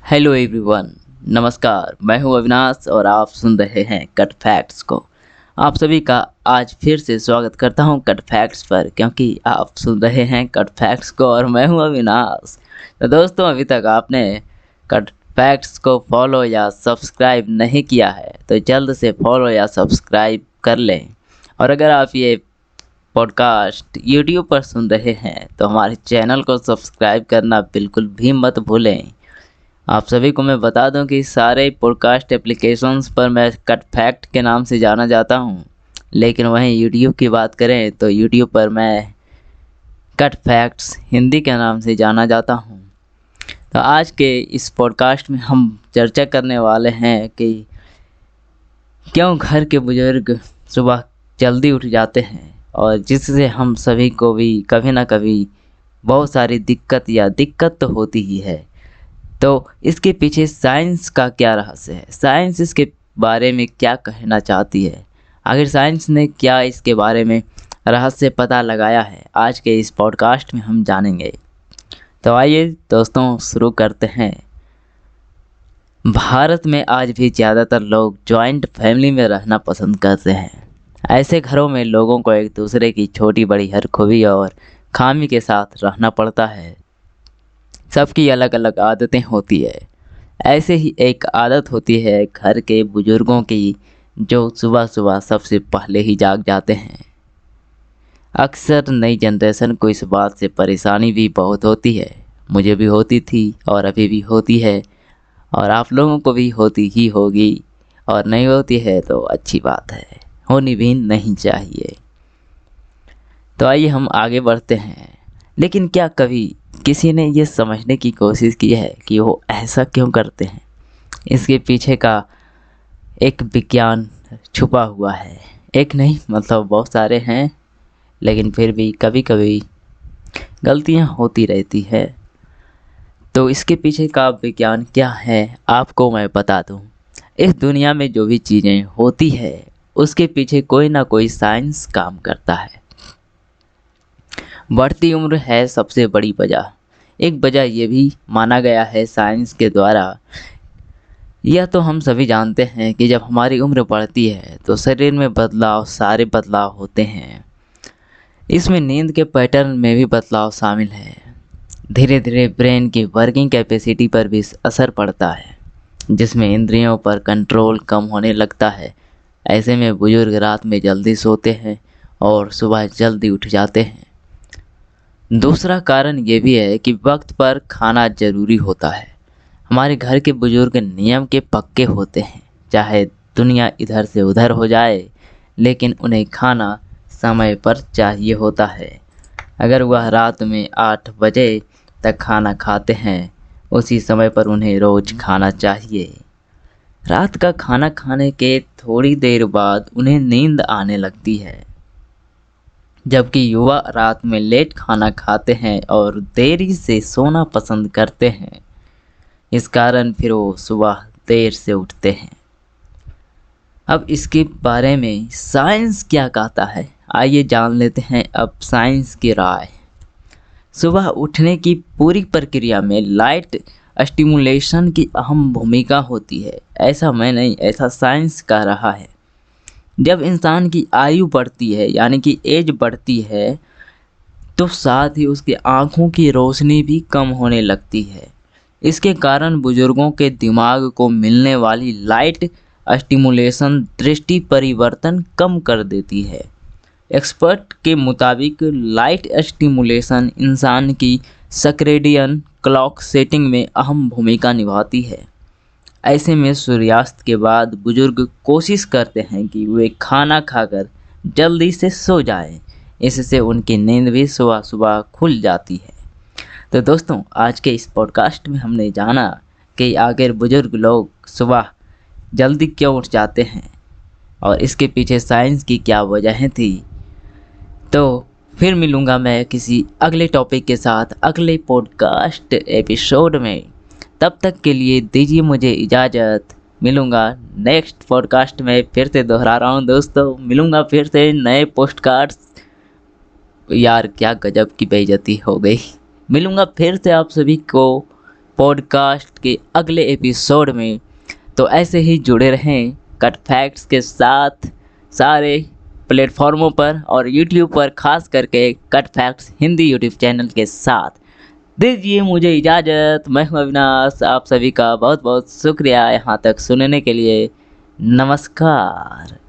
Hello everyone. नमस्कार, मैं हूं अविनाश और आप सुन रहे हैं कट फैक्ट्स को। आप सभी का आज फिर से स्वागत करता हूं कट फैक्ट्स पर, क्योंकि आप सुन रहे हैं कट फैक्ट्स को और मैं हूं अविनाश। तो दोस्तों, अभी तक आपने कट फैक्ट्स को फॉलो या सब्सक्राइब नहीं किया है तो जल्द से फॉलो या सब्सक्राइब कर लें। और अगर आप ये पॉडकास्ट यूट्यूब पर सुन रहे हैं तो हमारे चैनल को सब्सक्राइब करना बिल्कुल भी मत भूलें। आप सभी को मैं बता दूं कि सारे पॉडकास्ट एप्लीकेशंस पर मैं कट फैक्ट के नाम से जाना जाता हूं, लेकिन वहीं यूट्यूब की बात करें तो यूट्यूब पर मैं कट फैक्ट्स हिंदी के नाम से जाना जाता हूं। तो आज के इस पॉडकास्ट में हम चर्चा करने वाले हैं कि क्यों घर के बुजुर्ग सुबह जल्दी उठ जाते हैं और जिससे हम सभी को भी कभी ना कभी बहुत सारी दिक्कत तो होती ही है। तो इसके पीछे साइंस का क्या रहस्य है, साइंस इसके बारे में क्या कहना चाहती है, आखिर साइंस ने क्या इसके बारे में रहस्य पता लगाया है, आज के इस पॉडकास्ट में हम जानेंगे। तो आइए दोस्तों शुरू करते हैं। भारत में आज भी ज़्यादातर लोग जॉइंट फैमिली में रहना पसंद करते हैं। ऐसे घरों में लोगों को एक दूसरे की छोटी बड़ी हर खूबी और खामी के साथ रहना पड़ता है। सबकी अलग अलग आदतें होती है। ऐसे ही एक आदत होती है घर के बुजुर्गों की, जो सुबह सुबह सबसे पहले ही जाग जाते हैं। अक्सर नई जनरेशन को इस बात से परेशानी भी बहुत होती है। मुझे भी होती थी और अभी भी होती है और आप लोगों को भी होती ही होगी, और नहीं होती है तो अच्छी बात है, होनी भी नहीं चाहिए। तो आइए हम आगे बढ़ते हैं। लेकिन क्या कभी किसी ने ये समझने की कोशिश की है कि वो ऐसा क्यों करते हैं? इसके पीछे का एक विज्ञान छुपा हुआ है। एक नहीं, मतलब बहुत सारे हैं, लेकिन फिर भी कभी कभी गलतियां होती रहती है। तो इसके पीछे का विज्ञान क्या है आपको मैं बता दूं। इस दुनिया में जो भी चीज़ें होती है उसके पीछे कोई ना कोई साइंस काम करता है। बढ़ती उम्र है सबसे बड़ी वजह। एक वजह ये भी माना गया है साइंस के द्वारा। यह तो हम सभी जानते हैं कि जब हमारी उम्र बढ़ती है तो शरीर में सारे बदलाव होते हैं। इसमें नींद के पैटर्न में भी बदलाव शामिल है। धीरे धीरे ब्रेन की वर्किंग कैपेसिटी पर भी असर पड़ता है, जिसमें इंद्रियों पर कंट्रोल कम होने लगता है। ऐसे में बुजुर्ग रात में जल्दी सोते हैं और सुबह जल्दी उठ जाते हैं। दूसरा कारण ये भी है कि वक्त पर खाना जरूरी होता है। हमारे घर के बुजुर्ग नियम के पक्के होते हैं, चाहे दुनिया इधर से उधर हो जाए, लेकिन उन्हें खाना समय पर चाहिए होता है। अगर वह रात में 8 बजे तक खाना खाते हैं, उसी समय पर उन्हें रोज खाना चाहिए। रात का खाना खाने के थोड़ी देर बाद उन्हें नींद आने लगती है, जबकि युवा रात में लेट खाना खाते हैं और देरी से सोना पसंद करते हैं। इस कारण फिर वो सुबह देर से उठते हैं। अब इसके बारे में साइंस क्या कहता है, आइए जान लेते हैं अब साइंस की राय। सुबह उठने की पूरी प्रक्रिया में लाइट स्टिमुलेशन की अहम भूमिका होती है। ऐसा मैं नहीं, ऐसा साइंस कह रहा है। जब इंसान की आयु बढ़ती है, यानी कि एज बढ़ती है, तो साथ ही उसकी आँखों की रोशनी भी कम होने लगती है। इसके कारण बुजुर्गों के दिमाग को मिलने वाली लाइट स्टिमुलेशन दृष्टि परिवर्तन कम कर देती है। एक्सपर्ट के मुताबिक लाइट स्टिमुलेशन इंसान की सर्कैडियन क्लॉक सेटिंग में अहम भूमिका निभाती है। ऐसे में सूर्यास्त के बाद बुजुर्ग कोशिश करते हैं कि वे खाना खाकर जल्दी से सो जाएं। इससे उनकी नींद भी सुबह सुबह खुल जाती है। तो दोस्तों, आज के इस पॉडकास्ट में हमने जाना कि आखिर बुजुर्ग लोग सुबह जल्दी क्यों उठ जाते हैं और इसके पीछे साइंस की क्या वजहें थी। तो फिर मिलूँगा मैं किसी अगले टॉपिक के साथ अगले पॉडकास्ट एपिसोड में। तब तक के लिए दीजिए मुझे इजाज़त। मिलूँगा नेक्स्ट पॉडकास्ट में। फिर से दोहरा रहा हूँ दोस्तों, मिलूँगा फिर से नए पॉडकास्ट। यार क्या गजब की बेइज्जती हो गई। मिलूँगा फिर से आप सभी को पॉडकास्ट के अगले एपिसोड में। तो ऐसे ही जुड़े रहें कट फैक्ट्स के साथ सारे प्लेटफॉर्मों पर और यूट्यूब पर, खास करके cut facts Hindi YouTube channel के साथ। दीजिए मुझे इजाज़त। मैं हूं अविनाश। आप सभी का बहुत बहुत शुक्रिया यहाँ तक सुनने के लिए। नमस्कार।